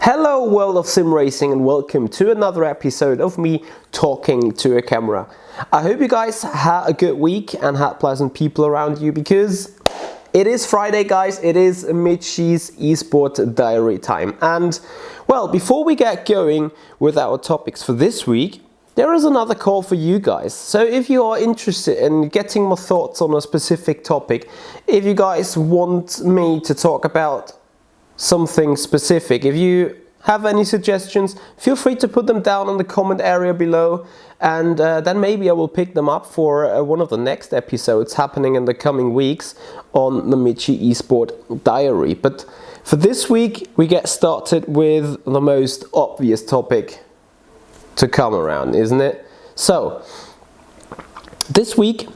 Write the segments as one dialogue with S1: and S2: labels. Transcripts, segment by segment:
S1: Hello world of sim racing and welcome to another episode of me talking to a camera. I hope you guys had a good week and had pleasant people around you because it is Friday, guys. It is Michi's Esport diary time. And well, before we get going with our topics for this week, there is another call for you guys. So if you are interested in getting more thoughts on a specific topic, if you guys want me to talk about something specific, if you have any suggestions, feel free to put them down in the comment area below, and then maybe I will pick them up for one of the next episodes happening in the coming weeks on the Michi Esport diary. But for this week, we get started with the most obvious topic to come around, isn't it? So this week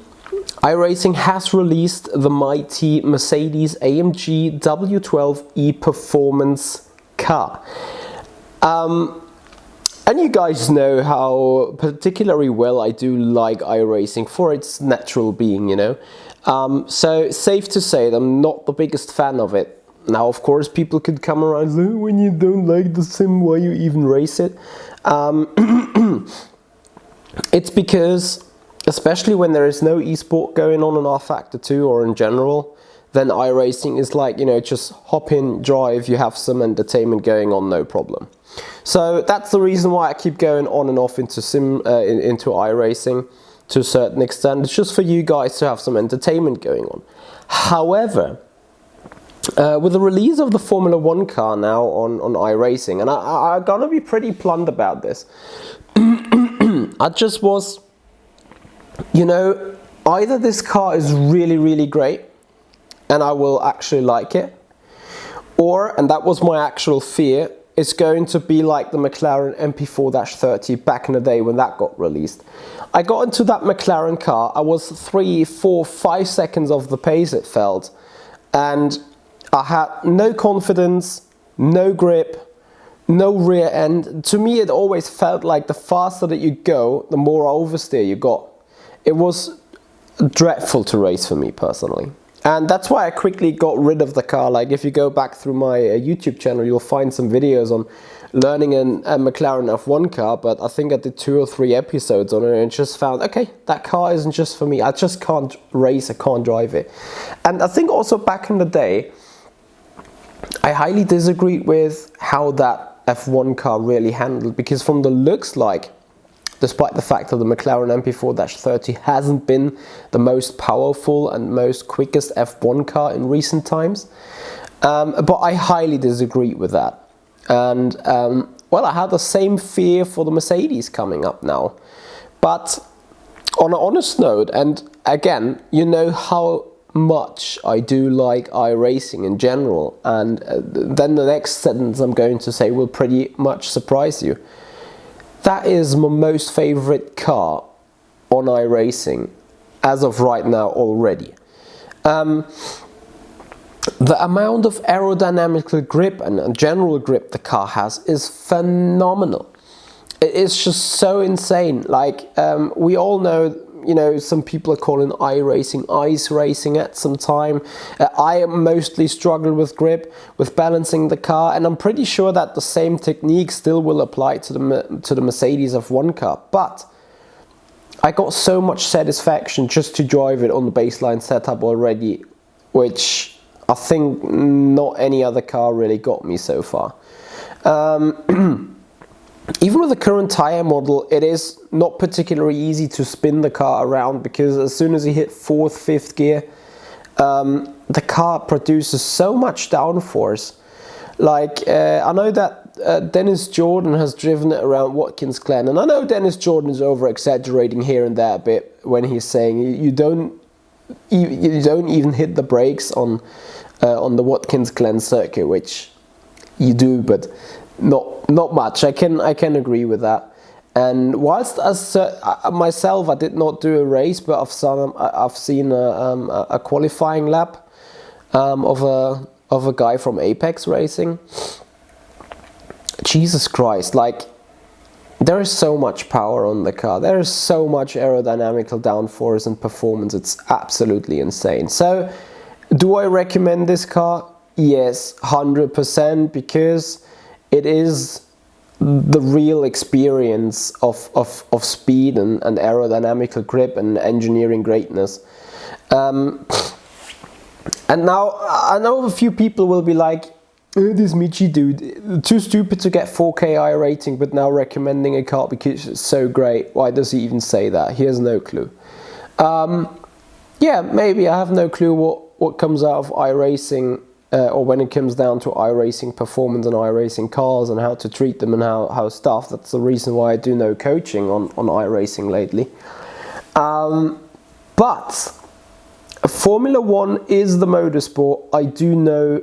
S1: iRacing has released the mighty Mercedes-AMG W12E performance car. And you guys know how particularly well I do like iRacing for its natural being, you know. So safe to say that I'm not the biggest fan of it. Now, of course, people could come around and say, when you don't like the sim, why you even race it? It's because, especially when there is no esport going on rFactor 2 or in general, then iRacing is like, you know, just hop in, drive, you have some entertainment going on, no problem. So that's the reason why I keep going on and off into into iRacing to a certain extent. It's just for you guys to have some entertainment going on. However, with the release of the Formula 1 car now on iRacing, and I'm gonna be pretty blunt about this, I just was, you know, either this car is really great and I will actually like it, or, and that was my actual fear, it's going to be like the McLaren MP4-30 back in the day when that got released. I got into that McLaren car, I was 3, 4, 5 seconds off the pace, it felt, and I had no confidence, no grip, no rear end. To me, it always felt like the faster that you go, the more oversteer you got. It was dreadful to race for me personally. And that's why I quickly got rid of the car. Like, if you go back through my YouTube channel, you'll find some videos on learning a McLaren F1 car, but I think I did 2 or 3 episodes on it and just found, okay, that car isn't just for me. I just can't race, I can't drive it. And I think also back in the day, I highly disagreed with how that F1 car really handled, because from the looks, like, despite the fact that the McLaren MP4-30 hasn't been the most powerful and most quickest F1 car in recent times, but I highly disagreed with that. And well, I had the same fear for the Mercedes coming up now. But on an honest note, and again, you know how much I do like iRacing in general, and then the next sentence I'm going to say will pretty much surprise you. That is my most favorite car on iRacing as of right now already. The amount of aerodynamical grip and general grip the car has is phenomenal. It is just so insane. Like, we all know, you know, some people are calling iRacing ice racing at some time. I mostly struggle with grip, with balancing the car, and I'm pretty sure that the same technique still will apply to the Mercedes F1 car. But I got so much satisfaction just to drive it on the baseline setup already, which I think not any other car really got me so far. Even with the current tire model, it is not particularly easy to spin the car around, because as soon as you hit 4th, 5th gear, the car produces so much downforce. Like, I know that Dennis Jordan has driven it around Watkins Glen, and I know Dennis Jordan is over-exaggerating here and there a bit when he's saying you don't even hit the brakes on the Watkins Glen circuit, which you do, but not much. I can agree with that. And whilst myself, I did not do a race, but I've seen a qualifying lap of a guy from Apex Racing. Jesus Christ! Like, there is so much power on the car. There is so much aerodynamical downforce and performance. It's absolutely insane. So, do I recommend this car? Yes, 100%, because it is the real experience of speed and aerodynamical grip and engineering greatness. And now I know a few people will be like, oh, this Michi dude, too stupid to get 4K iRating, but now recommending a car because it's so great. Why does he even say that? He has no clue. Yeah, maybe I have no clue what comes out of iRacing, or when it comes down to iRacing performance and iRacing cars and how to treat them and how stuff. That's the reason why I do no coaching on iRacing lately. But Formula 1 is the motorsport I do know,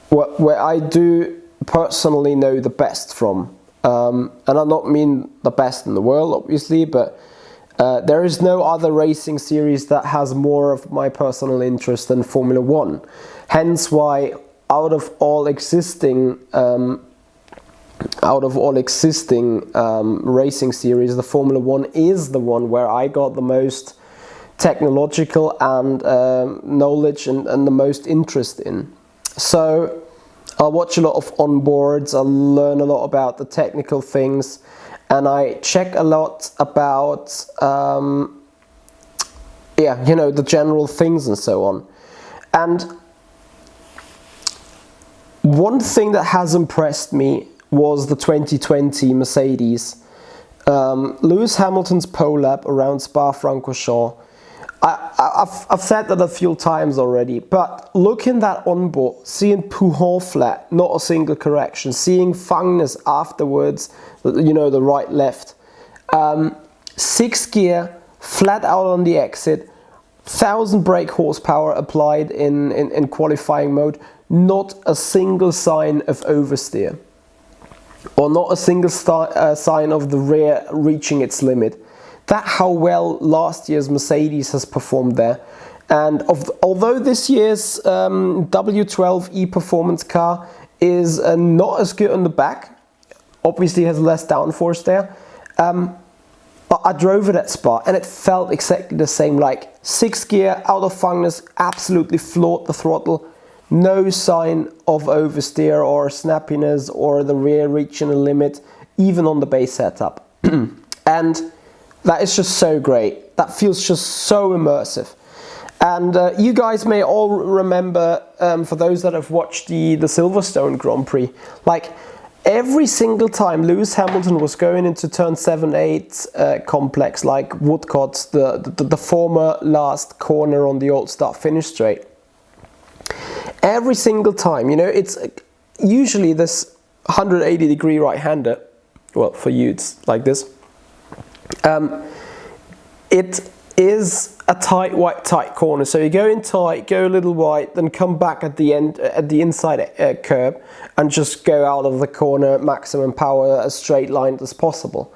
S1: where I do personally know the best from. And I don't mean the best in the world, obviously, but there is no other racing series that has more of my personal interest than Formula 1. Hence why out of all existing racing series, the Formula 1 is the one where I got the most technological and knowledge and the most interest in. So I'll watch a lot of onboards, I'll learn a lot about the technical things, and I check a lot about the general things and so on. And one thing that has impressed me was the 2020 Mercedes. Lewis Hamilton's pole lap around Spa-Francorchamps. I've said that a few times already, but looking that onboard, seeing Pouhon flat, not a single correction, seeing Fangnes afterwards, the right left, 6 gear, flat out on the exit, 1000 brake horsepower applied in qualifying mode, not a single sign of oversteer, or not a single sign of the rear reaching its limit. That's how well last year's Mercedes has performed there. And although this year's W12 performance car is not as good on the back, obviously has less downforce there, but I drove it at Spa and it felt exactly the same. Like 6 gear out of Fangnes, absolutely floored the throttle, no sign of oversteer or snappiness or the rear reaching a limit, even on the base setup. And that is just so great. That feels just so immersive. And you guys may all remember, for those that have watched the Silverstone Grand Prix, like every single time Lewis Hamilton was going into turn 7-8 complex, like Woodcott's, the former last corner on the old start-finish straight. Every single time, it's usually this 180-degree right-hander. Well, for you, it's like this. It is a tight corner, so you go in tight, go a little wide, then come back at the end, at the inside curb, and just go out of the corner at maximum power, as straight lined as possible.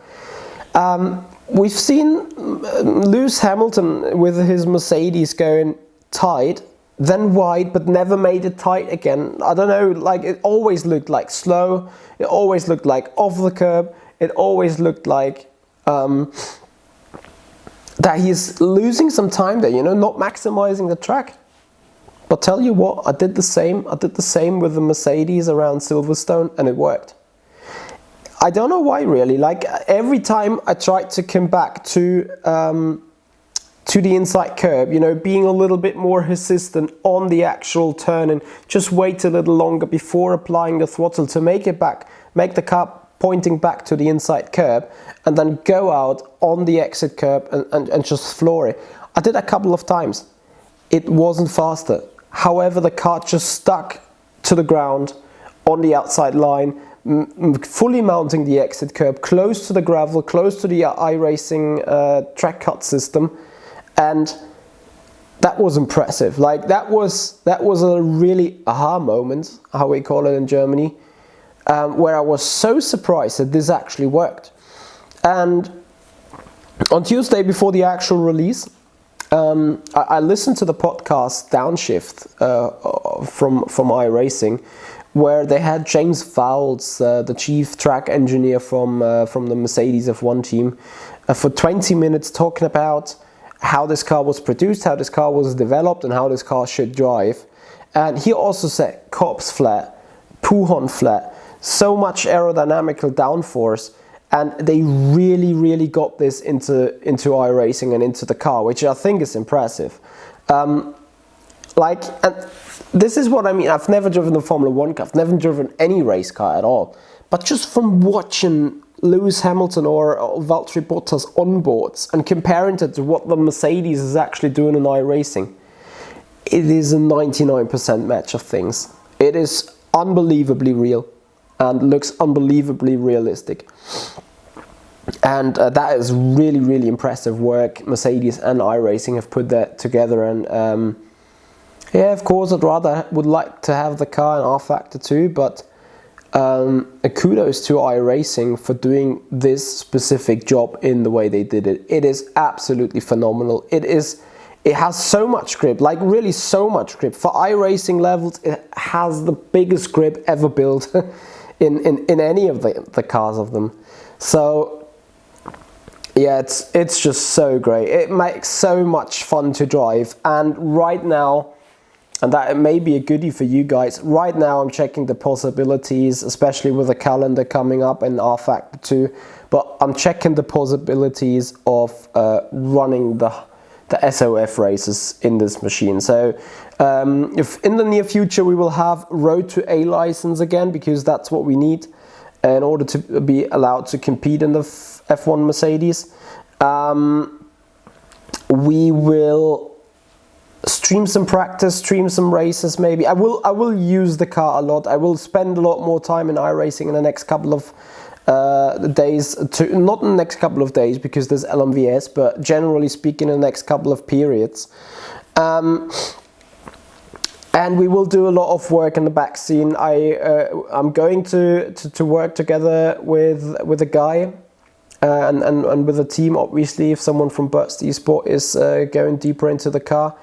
S1: We've seen Lewis Hamilton with his Mercedes going tight, then wide, but never made it tight again. I don't know, like it always looked like slow, it always looked like off the curb, it always looked like that he's losing some time there, not maximizing the track. But tell you what, I did the same with the Mercedes around Silverstone, and it worked. I don't know why really, like every time I tried to come back to the inside curb, being a little bit more hesitant on the actual turn and just wait a little longer before applying the throttle to make the car pointing back to the inside curb, and then go out on the exit curb and just floor it. I did a couple of times. It wasn't faster. However, the car just stuck to the ground on the outside line, fully mounting the exit curb, close to the gravel, close to the iRacing track cut system, and that was impressive. Like that was a really aha moment, how we call it in Germany. Where I was so surprised that this actually worked. And on Tuesday before the actual release, I listened to the podcast Downshift from iRacing, where they had James Fowles, the chief track engineer from the Mercedes F1 team, for 20 minutes talking about how this car was produced, how this car was developed, and how this car should drive. And he also said Cops flat, Kuhon flat, so much aerodynamical downforce, and they really got this into iRacing and into the car, which I think is impressive. And this is what I mean. I've never driven the Formula 1 car, I've never driven any race car at all, but just from watching Lewis Hamilton or Valtteri Bottas onboards and comparing it to what the Mercedes is actually doing in iRacing, it is a 99% match of things. It is unbelievably real and looks unbelievably realistic. And that is really impressive work Mercedes and iRacing have put that together. And yeah, of course, would like to have the car in rFactor 2, but kudos to iRacing for doing this specific job in the way they did it. It is absolutely phenomenal. It has so much grip, like really so much grip. For iRacing levels, it has the biggest grip ever built in any of the cars of them. So yeah, it's just so great. It makes so much fun to drive. And right now, and that may be a goodie for you guys, right now I'm checking the possibilities, especially with the calendar coming up in rFactor 2, but I'm checking the possibilities of running the SOF races in this machine. So if in the near future we will have Road to A license again, because that's what we need in order to be allowed to compete in the F1 Mercedes, we will stream some practice, stream some races maybe. I will use the car a lot. I will spend a lot more time in iRacing in the next couple of days, not in the next couple of days because there's LMVS, but generally speaking in the next couple of periods. And we will do a lot of work in the back scene. I'm going to work together with a guy and with a team, obviously, if someone from Esport is going deeper into the car.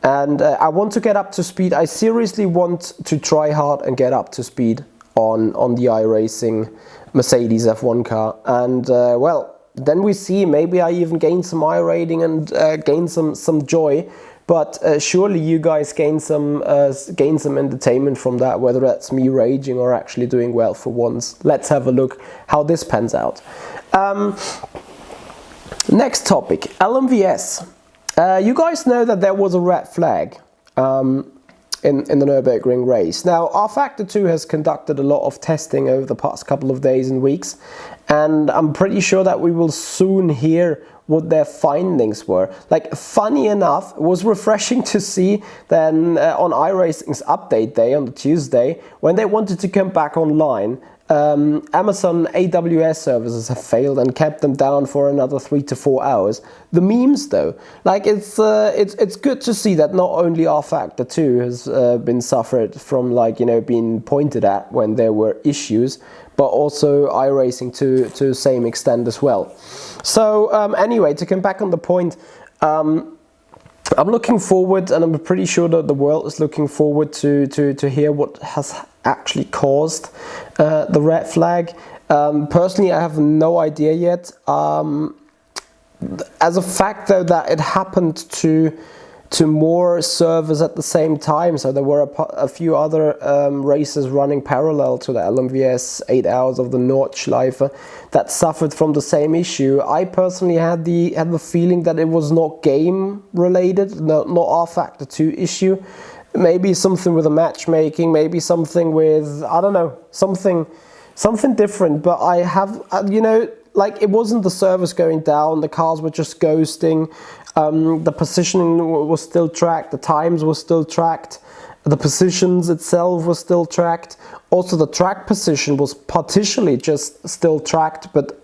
S1: And I want to get up to speed. I seriously want to try hard and get up to speed on the iRacing Mercedes F1 car. And well, then we see, maybe I even gain some iRating and gain some joy. But surely you guys gain some entertainment from that, whether that's me raging or actually doing well for once. Let's have a look how this pans out. Next topic, LMVS. You guys know that there was a red flag in the Nürburgring race. Now, rFactor 2 has conducted a lot of testing over the past couple of days and weeks, and I'm pretty sure that we will soon hear what their findings were. Like, funny enough, it was refreshing to see then on iRacing's update day on the Tuesday, when they wanted to come back online, Amazon AWS services have failed and kept them down for another 3 to 4 hours. The memes though, like it's good to see that not only rFactor 2 has been suffered from, like, you know, being pointed at when there were issues, but also iRacing to the same extent as well. So anyway, to come back on the point, I'm looking forward, and I'm pretty sure that the world is looking forward to hear what has actually caused the red flag. Personally, I have no idea yet. As a fact, though, that it happened to more servers at the same time, so there were a few other races running parallel to the LMVS 8 hours of the Nordschleife that suffered from the same issue. I personally had the feeling that it was not game related, not rFactor 2 issue. Maybe something with the matchmaking, maybe something with, I don't know, something different. But I have, you know, like, it wasn't the servers going down, the cars were just ghosting. The positioning was still tracked, the times were still tracked, the positions itself was still tracked. Also, the track position was partially just still tracked, but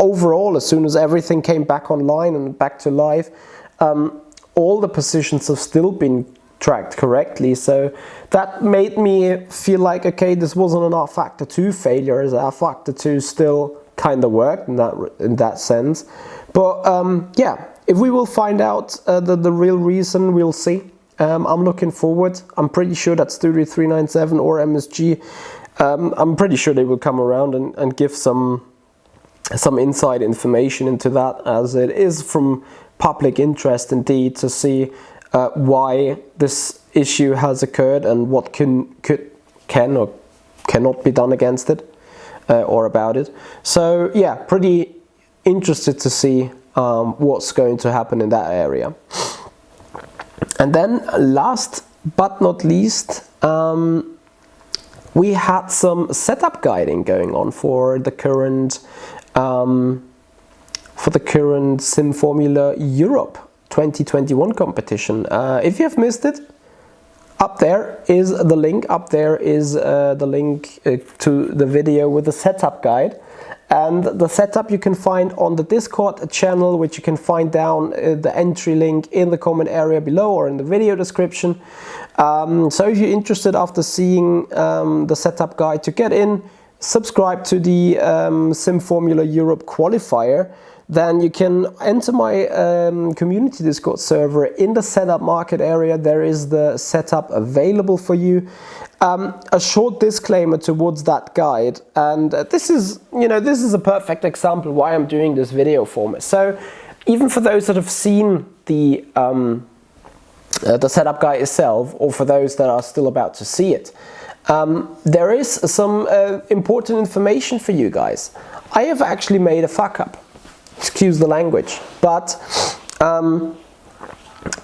S1: overall, as soon as everything came back online and back to live, all the positions have still been tracked correctly. So that made me feel like, okay, this wasn't an rFactor 2 failure, as rFactor 2 still kind of worked in that sense. But yeah, if we will find out the real reason, we'll see. I'm looking forward. I'm pretty sure that Studio 397 or MSG, I'm pretty sure they will come around and give some inside information into that, as it is from public interest indeed to see why this issue has occurred and what can or cannot be done against it or about it. So yeah, pretty interested to see what's going to happen in that area. And then last but not least, we had some setup guiding going on for the current Sim Formula Europe 2021 competition. If you have missed it, up there is the link. Up there is the link to the video with the setup guide. And the setup you can find on the Discord channel, which you can find down the entry link in the comment area below or in the video description. So if you're interested after seeing the setup guide to get in, subscribe to the Sim Formula Europe qualifier, then you can enter my community Discord server. In the setup market area, there is the setup available for you. A short disclaimer towards that guide, and this is a perfect example why I'm doing this video format. So even for those that have seen the setup guide itself, or for those that are still about to see it, there is some important information for you guys. I have actually made a fuck up. Excuse the language, but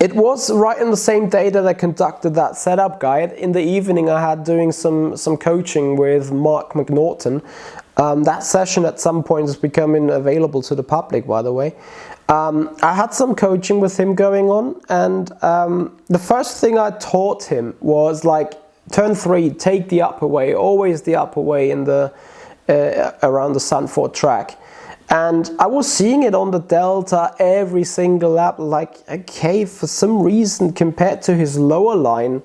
S1: it was right in the same day that I conducted that setup guide. In the evening I had doing some coaching with Mark McNaughton. That session at some point is becoming available to the public, by the way. I had some coaching with him going on, and the first thing I taught him was like, turn 3, take the upper way, always the upper way in the around the Sandford track. And I was seeing it on the Delta every single lap, like, okay, for some reason, compared to his lower line,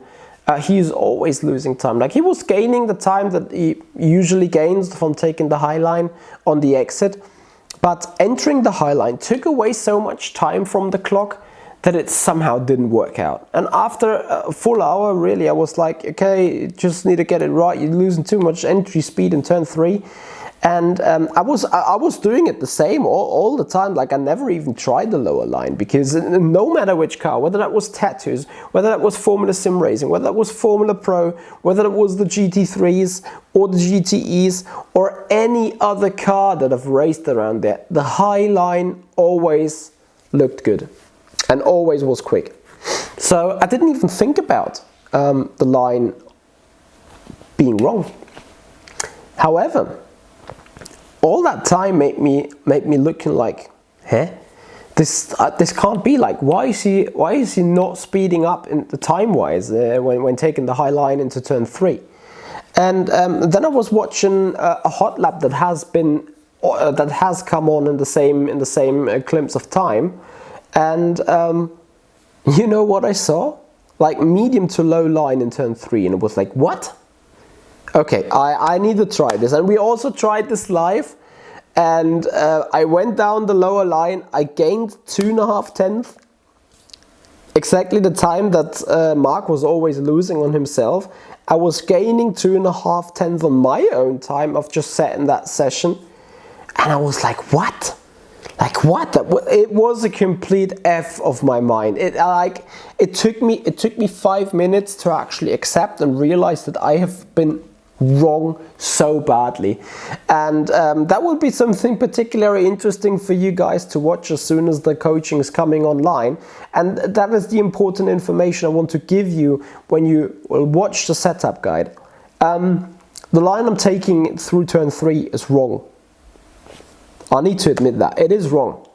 S1: he's always losing time. Like, he was gaining the time that he usually gains from taking the high line on the exit, but entering the high line took away so much time from the clock that it somehow didn't work out. And after a full hour, really, I was like, okay, just need to get it right. You're losing too much entry speed in turn 3. And I was doing it the same all the time. Like, I never even tried the lower line, because no matter which car, whether that was Tattoos, whether that was Formula Sim Racing, whether that was Formula Pro, whether it was the GT3s or the GTEs or any other car that I've raced around there, the high line always looked good and always was quick. So I didn't even think about the line being wrong. However, all that time made me looking like, this can't be. Like, why is he not speeding up in the time wise when taking the high line into turn 3? And then I was watching a hot lap that has come on in the same glimpse of time, and you know what I saw? Like, medium to low line in turn 3, and it was like, what? Okay, I need to try this. And we also tried this live, and I went down the lower line. I gained 2.5 tenths, exactly the time that Mark was always losing on himself. I was gaining 2.5 tenths on my own time of just setting that session, and I was like, what? Like, what? It was a complete F of my mind. It took me 5 minutes to actually accept and realize that I have been wrong so badly. And that will be something particularly interesting for you guys to watch as soon as the coaching is coming online. And that is the important information I want to give you when you will watch the setup guide. The line I'm taking through turn 3 is wrong. I need to admit that it is wrong.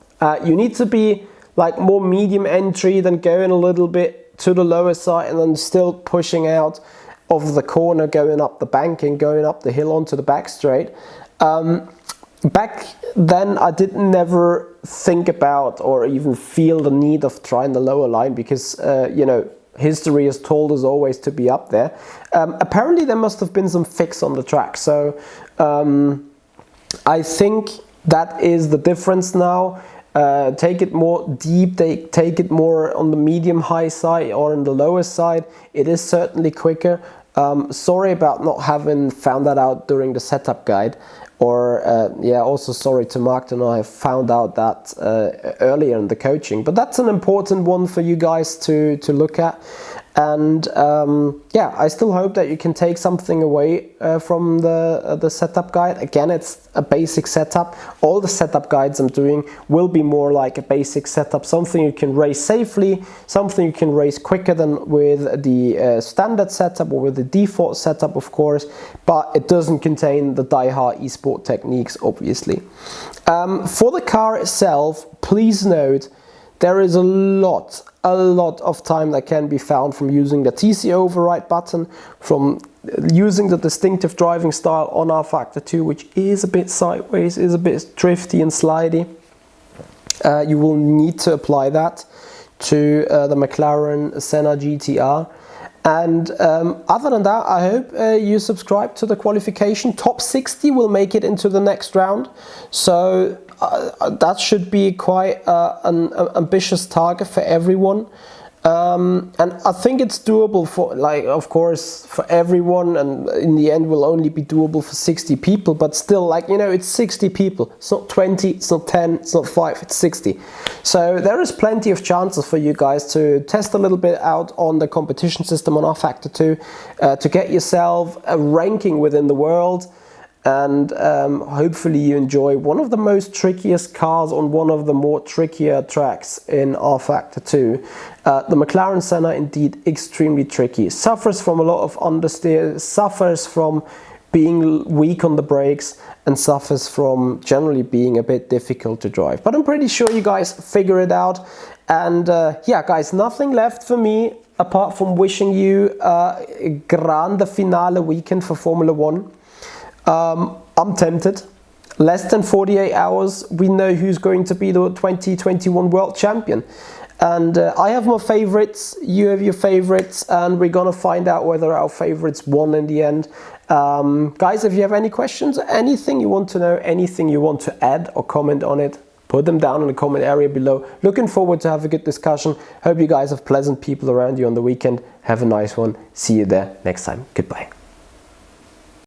S1: You need to be like more medium entry than going a little bit to the lower side and then still pushing out of the corner, going up the bank and going up the hill onto the back straight. Back then I didn't never think about or even feel the need of trying the lower line, because you know, history has told us always to be up there. Apparently there must have been some fix on the track, so I think that is the difference now. Take it more deep, take it more on the medium high side or on the lower side. It is certainly quicker. Sorry about not having found that out during the setup guide, or yeah, also sorry to Mark that I found out that earlier in the coaching, but that's an important one for you guys to look at. And yeah, I still hope that you can take something away from the setup guide. Again, it's a basic setup. All the setup guides I'm doing will be more like a basic setup, something you can race safely, something you can race quicker than with the standard setup or with the default setup, of course, but it doesn't contain the die-hard esport techniques, obviously. For the car itself, please note, there is a lot of time that can be found from using the TC override button, from using the distinctive driving style on rFactor 2, which is a bit sideways, is a bit drifty and slidey. You will need to apply that to the McLaren Senna GTR. And other than that, I hope you subscribe to the qualification. Top 60 will make it into the next round, so that should be quite an ambitious target for everyone. And I think it's doable for, like, of course, for everyone, and in the end will only be doable for 60 people, but still, like, you know, it's 60 people. It's not 20, it's not 10, it's not 5, it's 60. So there is plenty of chances for you guys to test a little bit out on the competition system on rFactor 2, to get yourself a ranking within the world. And hopefully you enjoy one of the most trickiest cars on one of the more trickier tracks in rFactor 2. The McLaren Senna, indeed extremely tricky, suffers from a lot of understeer, suffers from being weak on the brakes, and suffers from generally being a bit difficult to drive. But I'm pretty sure you guys figure it out. And yeah, guys, nothing left for me apart from wishing you a grande finale weekend for Formula 1. I'm tempted. Less than 48 hours, we know who's going to be the 2021 world champion. And I have my favorites, you have your favorites, and we're gonna find out whether our favorites won in the end. Guys, if you have any questions, anything you want to know, anything you want to add or comment on it, put them down in the comment area below. Looking forward to have a good discussion. Hope you guys have pleasant people around you on the weekend. Have a nice one. See you there next time. Goodbye.